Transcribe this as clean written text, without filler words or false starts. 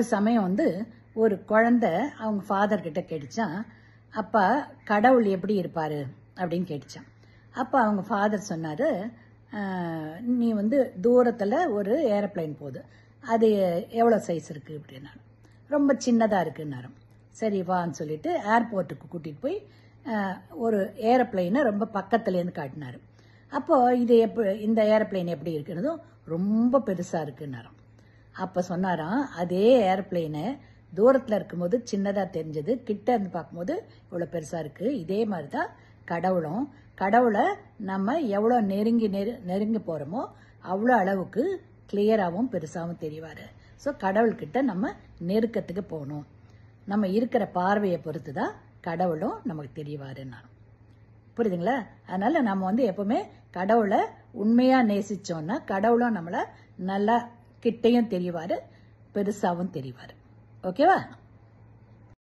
ஒரு சமயம் ஒரு குழந்தை அவங்க ஃபாதர் கிட்ட கேட்டுச்சான், அப்பா கடவுள் எப்படி இருப்பாரு அப்படின்னு கேட்டுச்சான். அப்போ அவங்க ஃபாதர் சொன்னாரு, நீ தூரத்தில் ஒரு ஏரோப்ளைன் போகுது, அது எவ்வளோ சைஸ் இருக்கு அப்படின்னா, ரொம்ப சின்னதாக இருக்குன்னாரு. சரி வான்னு சொல்லிட்டு ஏர்போர்ட்டுக்கு கூட்டிகிட்டு போய் ஒரு ஏரோப்ளைனை ரொம்ப பக்கத்துலேருந்து காட்டினாரு. அப்போ இது இந்த ஏரோப்ளைன் எப்படி இருக்குன்னதும் ரொம்ப பெருசாக இருக்குன்னாராம். அப்போ சொன்னாராம், அதே ஏரோப்ளைனை தூரத்தில் இருக்கும்போது சின்னதாக தெரிஞ்சது, கிட்ட இருந்து பார்க்கும்போது இவ்வளோ பெருசாக இருக்குது. இதே மாதிரி தான் கடவுளும். கடவுளை நம்ம எவ்வளோ நெருங்கி போகிறோமோ அவ்வளோ அளவுக்கு கிளியராகவும் பெருசாகவும் தெரிவார். ஸோ கடவுள்கிட்ட நம்ம நெருக்கத்துக்கு போகணும். நம்ம இருக்கிற பார்வையை பொறுத்து தான் கடவுளும் நமக்கு தெரியவாருன்னா. புரியுதுங்களா? அதனால நம்ம எப்பவுமே கடவுளை உண்மையாக நேசிச்சோம்னா கடவுளும் நம்மளை நல்லா கிட்டையும் தெரிவார், பெருசாகவும் தெரிவார். ஓகேவா?